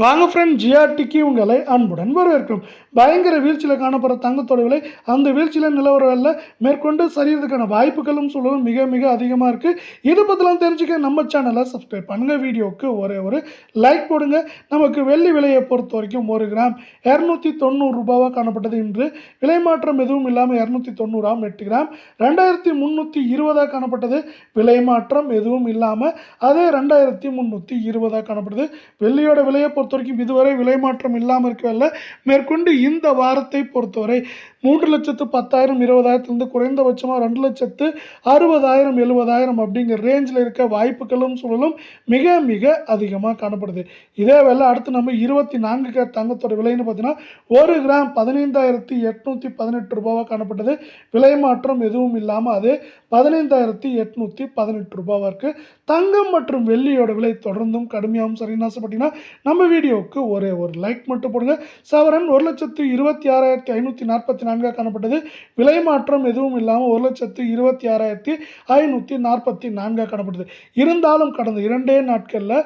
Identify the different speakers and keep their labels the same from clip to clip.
Speaker 1: வாங்க ஃப்ரெண்ட், ஜிஆர்டிக்கு உங்களை அன்புடன் வரவேற்கிறோம். பயங்கர வீழ்ச்சியில் காணப்படுற தங்கத்தோட விலை அந்த வீழ்ச்சியில் நிலவரவில் மேற்கொண்டு சரியறதுக்கான வாய்ப்புகளும் சூழலும் மிக மிக அதிகமாக இருக்குது. இதை பற்றிலாம் தெரிஞ்சுக்க நம்ம சேனலை சப்ஸ்கிரைப் பண்ணுங்கள். வீடியோவுக்கு ஒரே ஒரு லைக் போடுங்க. நமக்கு வெள்ளி விலையை பொறுத்த வரைக்கும் 1 கிராம் 290 ரூபாவாக காணப்பட்டது. இன்று விலை மாற்றம் எதுவும் இல்லாமல் 290ஆம். 8 கிராம் 2320 காணப்பட்டது. விலை மாற்றம் எதுவும் இல்லாமல் அதே 2320 காணப்படுது. வெள்ளியோட விலையை பொறுத்த வரைக்கும் இதுவரை விலை மாற்றம் இல்லாமல் இருக்கவில்லை. மேற்கொண்டு இந்த வாரத்தை பொறுத்தவரை 3,10,000 20,000 குறைந்தபட்சமாக 2,60,000 70,000 அப்படிங்கிற ரேஞ்சில் இருக்க வாய்ப்புகளும் சூழலும் மிக மிக அதிகமாக காணப்படுது. இதே வேலை அடுத்து நம்ம 24 கேரட் தங்கத்தோட விலைன்னு பார்த்தீங்கன்னா 1 கிராம் 15,818 ரூபாவாக காணப்பட்டது. விலை மாற்றம் எதுவும் இல்லாமல் அது 15,818 ரூபாவாக இருக்குது. தங்கம் மற்றும் வெள்ளியோட விலை தொடர்ந்தும் கடுமையாகவும் சரின்னு ஆசைப்பட்டீங்கன்னா நம்ம வீடியோவுக்கு ஒரே ஒரு லைக் மட்டும் போடுங்க. சவரன் 1,26,544 காணப்பட்டது. விலை மாற்றம் எதுவும் இல்லாமல் 1,26,544 காணப்பட்டது. இருந்தாலும் கடந்த 2 நாட்களில்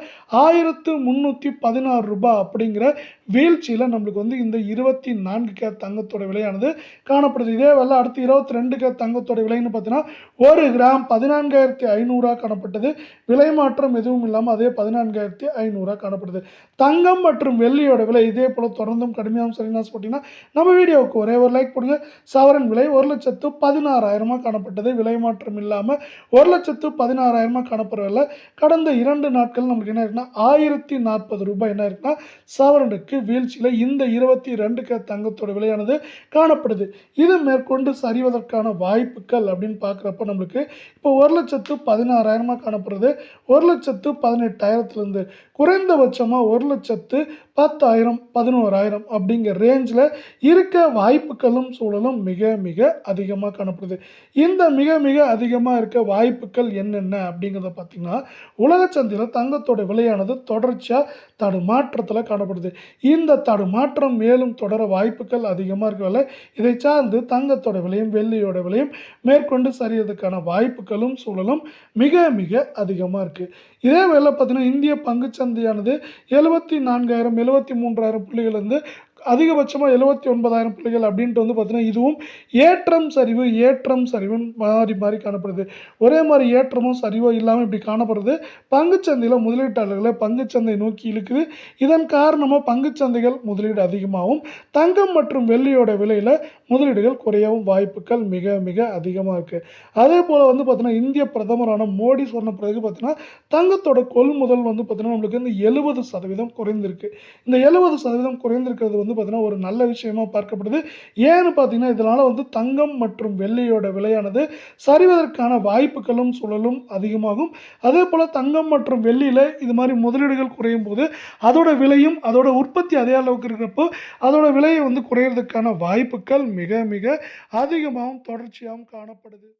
Speaker 1: 1,316 ரூபாய் அப்படிங்கிற வீழ்ச்சியில் நம்மளுக்கு வந்து இந்த 24 கேரட் தங்கத்தோட விலையானது காணப்படுது. இதே வேலை அடுத்து 22 கேரட் தங்கத்தோட விலைன்னு பார்த்தீங்கன்னா 1 கிராம் 14,500 காணப்பட்டது. விலை மாற்றம் எதுவும் இல்லாமல் அதே 14,500 காணப்படுது. தங்கம் மற்றும் வெள்ளியோட விலை இதே போல் தொடர்ந்தும் கடுமையாகவும் சரின்னு ஆசைப்பட்டீங்கன்னா நம்ம வீடியோவுக்கு ஒரே ஒரு லைக் போடுங்க. சவரன் விலை 1,16,000 காணப்பட்டது. விலை மாற்றம் இல்லாமல் 1,16,000 காணப்படுறதில்ல. கடந்த 2 நாட்கள் நமக்கு என்ன இருக்குன்னா 1,040 ரூபாய் என்ன இருக்குன்னா சவரனுக்கு வீழ்ச்சியில் இந்த 22 கேரட் தங்கத்தோட விலையானது காணப்படுது. இது மேற்கொண்டு சரிவதற்கான வாய்ப்புகள் அப்படின்னு பார்க்குறப்ப நம்மளுக்கு இப்போ 1,16,000 காணப்படுறது. 1,18,000 குறைந்தபட்சமாக 1,10,000 11,000 அப்படிங்கிற ரேஞ்சில் இருக்க வாய்ப்புகளும் சூழலும் மிக மிக அதிகமாக காணப்படுது. இந்த மிக மிக அதிகமாக இருக்க வாய்ப்புகள் என்னென்ன அப்படிங்கிறத பார்த்தீங்கன்னா உலக சந்தையில் தங்கத்தோட விலையானது தொடர்ச்சியாக தடுமாற்றத்தில் காணப்படுது. இந்த தடுமாற்றம் மேலும் தொடர வாய்ப்புகள் அதிகமாக இருக்கவில்லை. இதை சார்ந்து தங்கத்தோட விலையும் வெள்ளியோட விலையும் மேற்கொண்டு சரியறதுக்கான வாய்ப்புகளும் சூழலும் மிக மிக அதிகமாக இருக்குது. இதே வேலை பார்த்தீங்கன்னா இந்திய பங்குச்சந்தையானது 74,000 73,000 புள்ளிகளிலிருந்து அதிகபட்சமாக 79,000 புள்ளிகள் அப்படின்ட்டு வந்து பார்த்தீங்கன்னா இதுவும் ஏற்றம் சரிவுன்னு மாறி மாறி காணப்படுது. ஒரே மாதிரி ஏற்றமும் சரிவோ இல்லாமல் இப்படி காணப்படுறது பங்குச்சந்தையில் முதலீட்டாளர்களை பங்குச்சந்தை நோக்கி இழுக்குது. இதன் காரணமாக பங்குச்சந்தைகள் முதலீடு அதிகமாகவும் தங்கம் மற்றும் வெள்ளியோட விலையில் முதலீடுகள் குறையவும் வாய்ப்புகள் மிக மிக அதிகமாக இருக்குது. அதே போல் வந்து பார்த்தீங்கன்னா இந்திய பிரதமரான மோடி சொன்ன பிறகு பார்த்தீங்கன்னா தங்கத்தோட கொள்முதல் வந்து பார்த்தீங்கன்னா நம்மளுக்கு வந்து 70% குறைந்திருக்கு. இந்த 70% குறைந்திருக்கிறது வந்து பார்த்தீங்கன்னா ஒரு நல்ல விஷயமா பார்க்கப்படுது. ஏன்னு பார்த்தீங்கன்னா இதனால் வந்து தங்கம் மற்றும் வெள்ளியோட விலையானது சரிவதற்கான வாய்ப்புகளும் சூழலும் அதிகமாகும். அதே போல் தங்கம் மற்றும் வெள்ளியில் இது மாதிரி முதலீடுகள் குறையும் போது அதோட விலையும் அதோட உற்பத்தி அதே அளவுக்கு இருக்கிறப்போ அதோட விலையை வந்து குறையிறதுக்கான வாய்ப்புகள் மிக மிக அதிகமாகவும் தொடர்ச்சியாகவும் காணப்படுது.